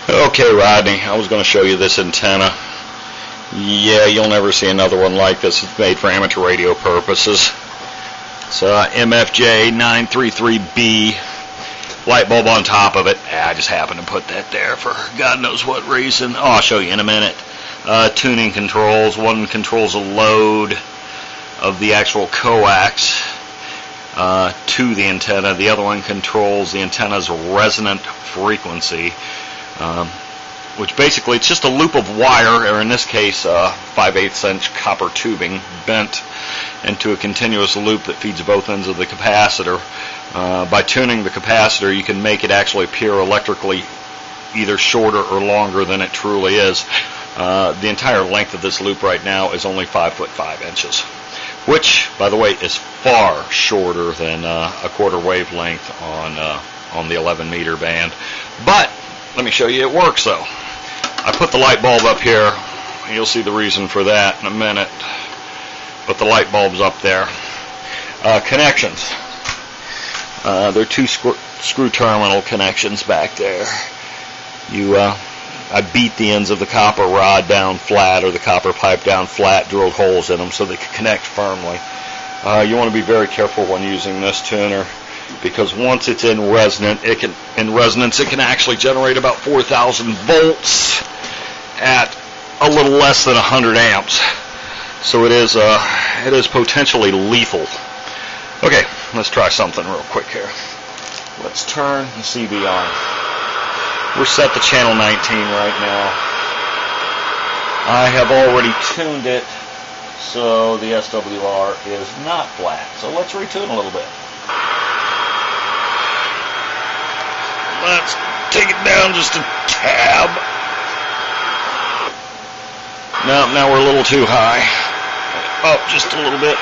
Okay, Rodney, I was going to show you this antenna. Yeah, you'll never see another one like this. It's made for amateur radio purposes. It's a MFJ-933B light bulb on top of it. I just happened to put that there for God knows what reason. Oh, I'll show you in a minute. Tuning controls. One controls a load of the actual coax to the antenna. The other one controls the antenna's resonant frequency, which basically it's just a loop of wire, or in this case 5/8 inch copper tubing bent into a continuous loop that feeds both ends of the capacitor. By tuning the capacitor, you can make it actually appear electrically either shorter or longer than it truly is. The entire length of this loop right now is only 5 foot 5 inches, which, by the way, is far shorter than a quarter wavelength on the 11 meter band. But let me show you it works though. I put the light bulb up here. You'll see the reason for that in a minute. But the light bulb's up there. Connections. There are two screw terminal connections back there. I beat the ends of the copper rod down flat, or the copper pipe down flat, drilled holes in them so they could connect firmly. You want to be very careful when using this tuner, because once it's in resonance, it can actually generate about 4,000 volts at a little less than 100 amps. So it is potentially lethal. Okay, let's try something real quick here. Let's turn the CB on. We're set to channel 19 right now. I have already tuned it so the SWR is not flat. So let's retune a little bit. Let's take it down just a tab. Now we're a little too high. Up just a little bit.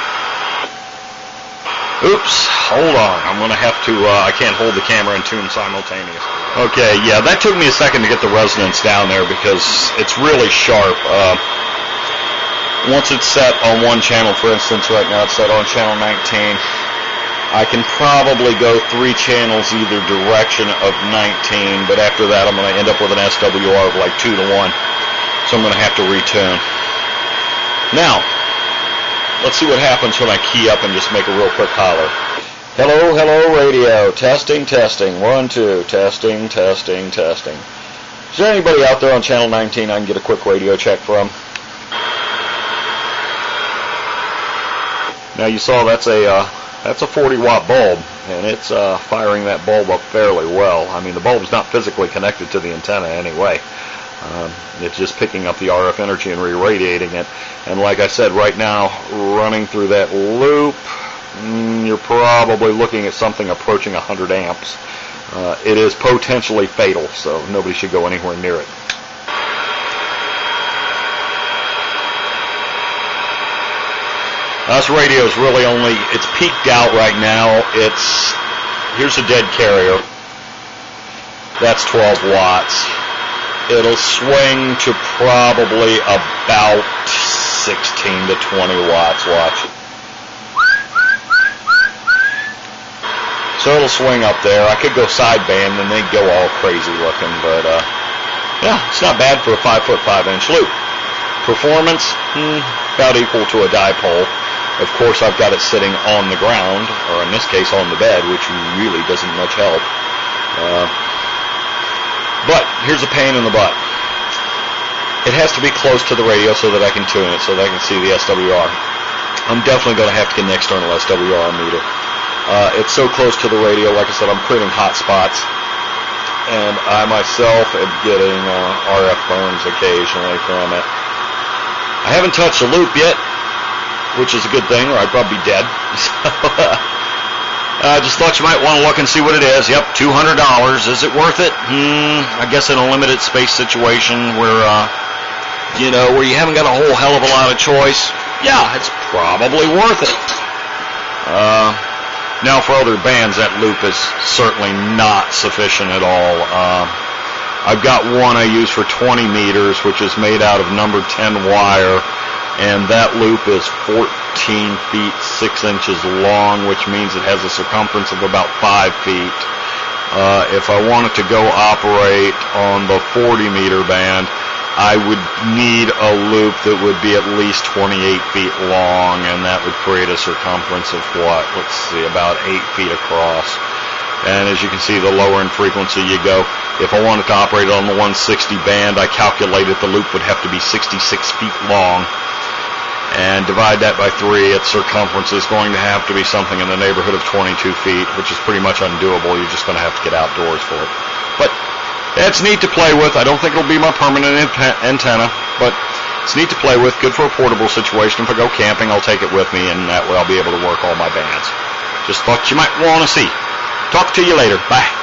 Oops, hold on. I'm going to have to, I can't hold the camera and tune simultaneously. Okay, yeah, that took me a second to get the resonance down there because it's really sharp. Once it's set on one channel, for instance, right now it's set on channel 19, I can probably go 3 channels either direction of 19, but after that I'm going to end up with an SWR of like 2 to 1. So I'm going to have to retune. Now, let's see what happens when I key up and just make a real quick holler. Hello, hello, radio. Testing, testing. 1, 2. Testing, testing, testing. Is there anybody out there on channel 19 I can get a quick radio check from? Now you saw that's a 40-watt bulb, and it's firing that bulb up fairly well. I mean, the bulb's not physically connected to the antenna anyway. It's just picking up the RF energy and re-radiating it. And like I said, right now, running through that loop, you're probably looking at something approaching 100 amps. It is potentially fatal, so nobody should go anywhere near it. This radio is really it's peaked out right now. Here's a dead carrier. That's 12 watts. It'll swing to probably about 16 to 20 watts. Watch. So it'll swing up there. I could go sideband and they'd go all crazy looking, but yeah, it's not bad for a 5 foot 5 inch loop. Performance, about equal to a dipole. Of course, I've got it sitting on the ground, or in this case on the bed, which really doesn't much help. But here's a pain in the butt. It has to be close to the radio so that I can tune it, so that I can see the SWR. I'm definitely going to have to get an external SWR meter. It's so close to the radio, like I said, I'm creating hot spots, and I myself am getting RF burns occasionally from it. I haven't touched the loop yet, which is a good thing, or I'd probably be dead. Just thought you might want to look and see what it is. Yep, $200. Is it worth it? I guess in a limited space situation where, where you haven't got a whole hell of a lot of choice, yeah, it's probably worth it. Now for other bands, that loop is certainly not sufficient at all. I've got one I use for 20 meters, which is made out of number 10 wire, and that loop is 14 feet 6 inches long, which means it has a circumference of about 5 feet. If I wanted to go operate on the 40-meter band, I would need a loop that would be at least 28 feet long, and that would create a circumference of what? Let's see, about 8 feet across. And as you can see, the lower in frequency you go. If I wanted to operate on the 160 band, I calculated the loop would have to be 66 feet long. And divide that by 3, its circumference is going to have to be something in the neighborhood of 22 feet, which is pretty much undoable. You're just going to have to get outdoors for it. But it's neat to play with. I don't think it'll be my permanent antenna, but it's neat to play with. Good for a portable situation. If I go camping, I'll take it with me, and that way I'll be able to work all my bands. Just thought you might want to see. Talk to you later. Bye.